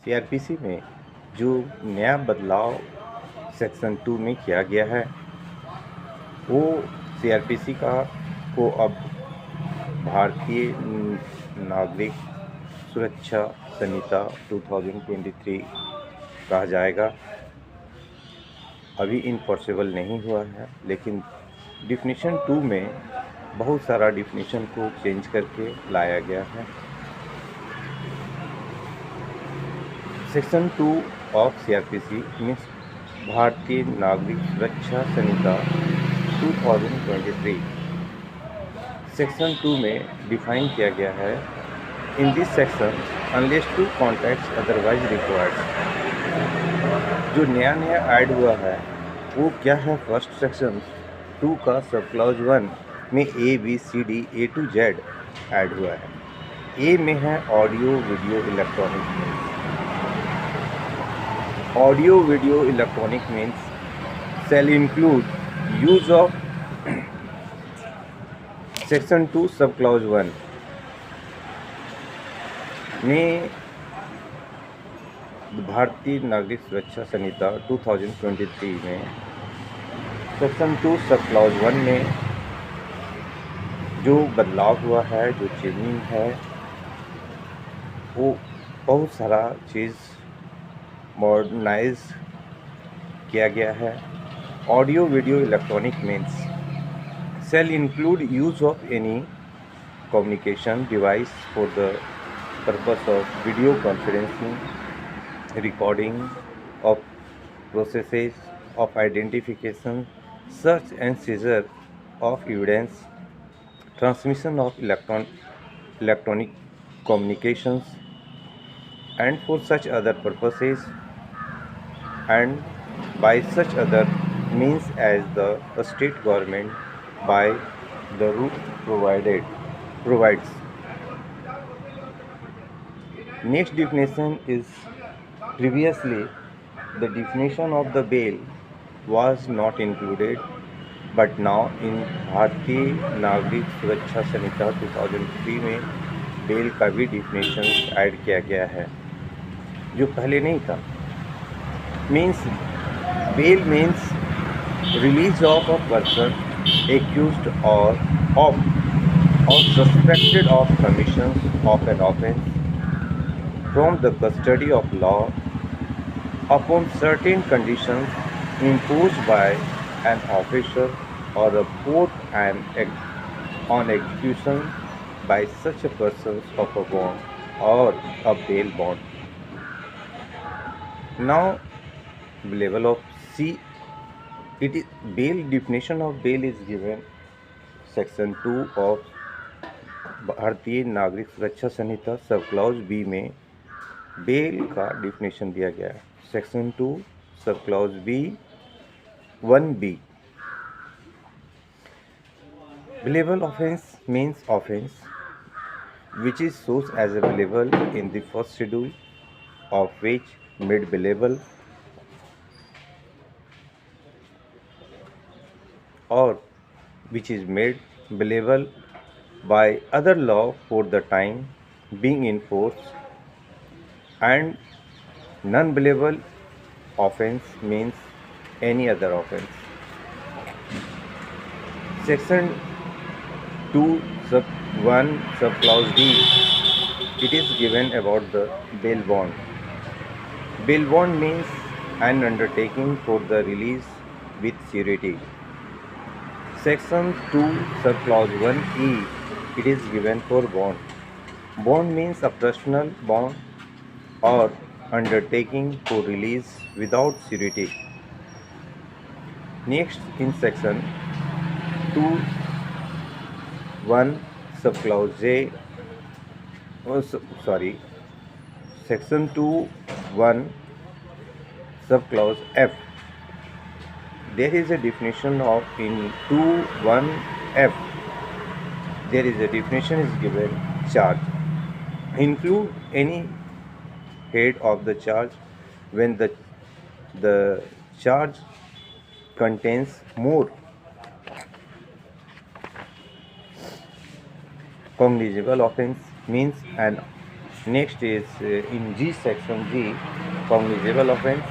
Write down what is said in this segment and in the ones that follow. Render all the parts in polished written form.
CrPC में जो नया बदलाव सेक्शन 2 में किया गया है वो सीआरपीसी को अब भारतीय नागरिक सुरक्षा संहिता 2023 कहा जाएगा। अभी इनफोर्सेबल नहीं हुआ है, लेकिन डिफिनीशन 2 में बहुत सारा डिफिनीशन को चेंज करके लाया गया है। सेक्शन 2 ऑफ सीआरपीसी मीन्स भारतीय नागरिक सुरक्षा संहिता 2023 सेक्शन 2 में डिफाइन किया गया है। In this section unless to contacts otherwise required. जो नया ऐड हुआ है वो क्या है? फर्स्ट सेक्शन 2 का सब क्लॉज 1 में ABCD A to Z add हुआ है। ए में है audio video electronic means. Audio video electronic means shall include use of section 2 sub clause 1 में भारतीय नागरिक सुरक्षा संहिता 2023 में सेक्शन 2 सब क्लॉज 1 में जो बदलाव हुआ है, जो चेंजिंग है, वो बहुत सारा चीज़ मॉडर्नाइज किया गया है। Audio video electronic means shall include use of any communication device for the purpose of video conferencing, recording of processes of identification, search and seizure of evidence, transmission of electronic communications, and for such other purposes, and by such other means as the state government by the route provides. Next definition is previously the definition of the bail was not included, but now in भारतीय नागरिक सुरक्षा संहिता 2003 में bail का भी definition add किया गया है, जो पहले नहीं था। Means bail means release of a person accused or suspected of commission of an offence from the custody of law upon certain conditions imposed by an officer or a court and on execution by such a person of a bond or a bail bond. Now, level of C. It is bail. Definition of bail is given section 2 of Bharatiya Nagarik Suraksha Sanhita sub clause B में bail का definition दिया गया है। Section 2 sub clause B 1B। Billable offence means offence which is shows as available in the first schedule, of which made billable or which is made billable by other law for the time being in force, and non-billable offence means any other offence. Section 2 sub 1 sub clause D, it is given about the bail bond. Bail bond means an undertaking for the release with surety. Section 2 sub clause 1E, it is given for bond. Bond means a personal bond or undertaking for release without surety. Next, in section 2 1 sub clause J, section 2 1 sub clause F, there is a definition of in 2 1F, there is a definition is given charge. Include any head of the charge when the charge contains more cognizable offense means an Next is in G section G, cognizable offense.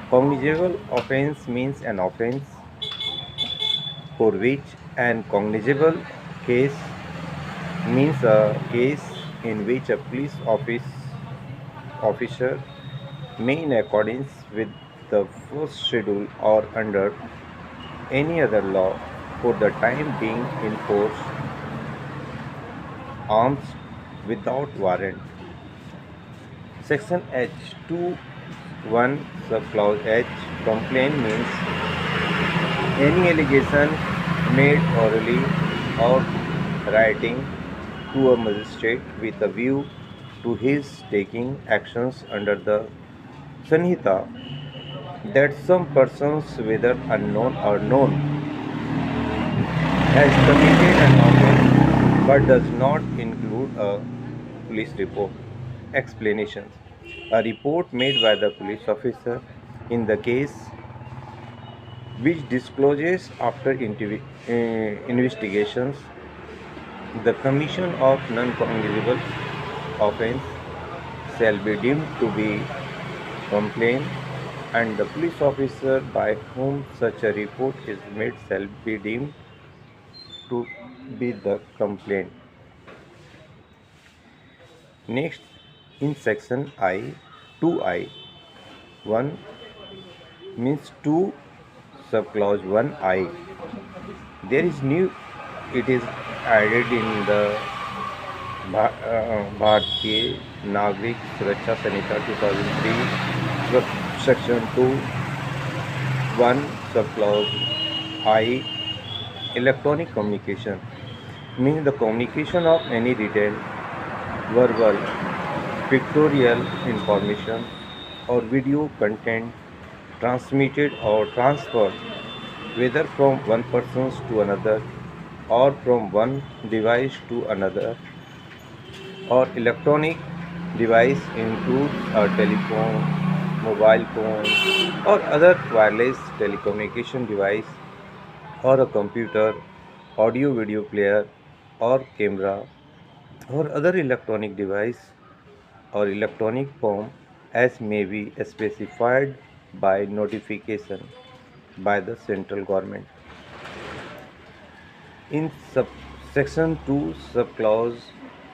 Cognizable offense means an offense for which an cognizable case means a case in which a officer may, in accordance with the first schedule or under any other law, for the time being enforce arms without warrant. Section H 2 1 subclause H, complaint means any allegation made orally or writing to a magistrate with a view to his taking actions under the Sanhita that some persons, whether unknown or known, has committed an offence but does not include a police report. Explanations: a report made by the police officer in the case which discloses after investigations the commission of non-cognizable offence shall be deemed to be complaint, and the police officer by whom such a report is made shall be deemed to be the complaint. Next, in section I, 2I, 1 means 2 subclause 1I. There is new, it is added in the Bharatiya Nagrik Suraksha Sanhita 2003, section 2, 1 subclause I. Electronic communication means the communication of any written, verbal, pictorial information or video content transmitted or transferred whether from one person to another or from one device to another, or electronic device includes a telephone, mobile phone, or other wireless telecommunication device, or a computer, audio video player, or camera, or other electronic device or electronic form as may be specified by notification by the central government. In section 2 subclause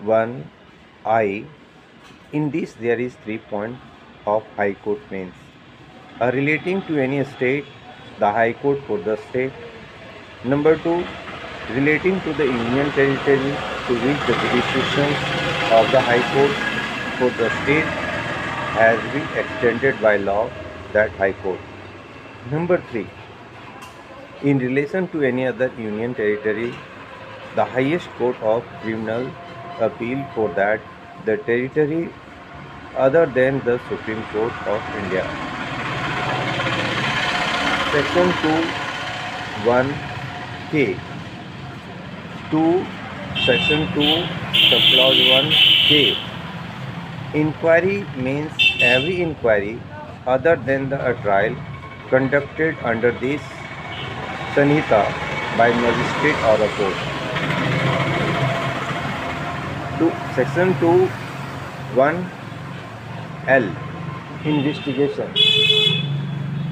1 I, in this there is 3 point of High Court means relating to any state, the High Court for the state. Number 2, relating to the Union Territory to which the jurisdiction of the High Court for the state has been extended by law, that High Court. Number 3, in relation to any other Union Territory, the highest court of criminal appeal for that the territory other than the Supreme Court of India. Section 2 1K 2 Section 2 subclause 1K, inquiry means every inquiry other than the trial conducted under this Sanhita by magistrate or a court. Section 2 1L, investigation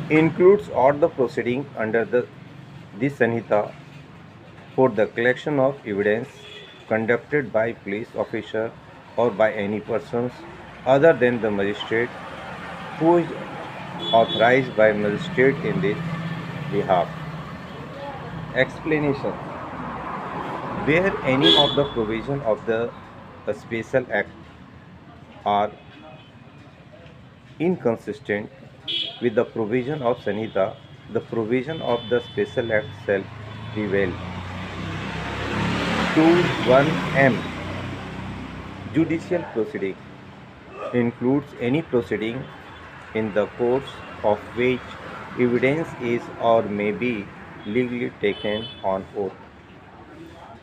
includes all the proceeding under this Sanhita for the collection of evidence conducted by police officer or by any persons other than the magistrate who is authorized by magistrate in this behalf. Explanation: where any of the provision of the special act are inconsistent with the provision of Sanhita, the provision of the special act shall prevail. 2.1m, judicial proceeding includes any proceeding in the course of which evidence is or may be legally taken on oath.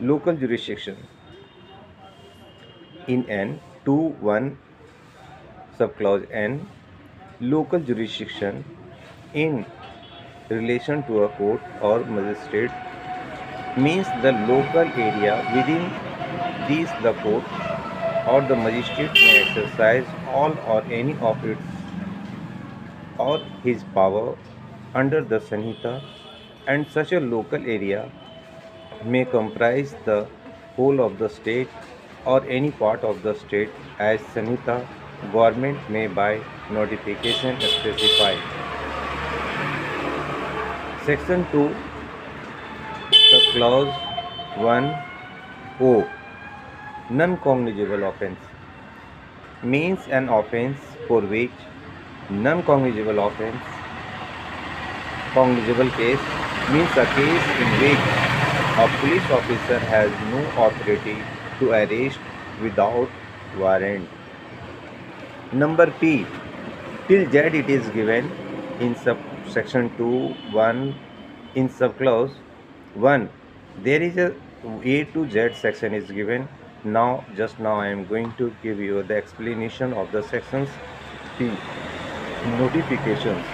Local jurisdiction in N 2.1 subclause N, local jurisdiction in relation to a court or magistrate means the local area within this the court or the magistrate may exercise all or any of its or his power under the Sanhita, and such a local area may comprise the whole of the state or any part of the state as Sanhita government may by notification specify. Section 2, Subclause 1O, non-cognizable offense means an offense for which non-cognizable offense cognizable case means a case in which a police officer has no authority to arrest without warrant. Number P. Till Z it is given in subsection 2 1 in subclause 1. There is A to Z section is given. Now I am going to give you the explanation of the sections. P. Notifications.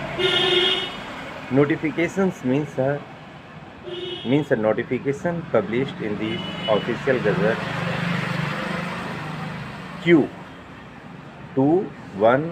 Notifications means a notification published in the official gazette. Q. 2 1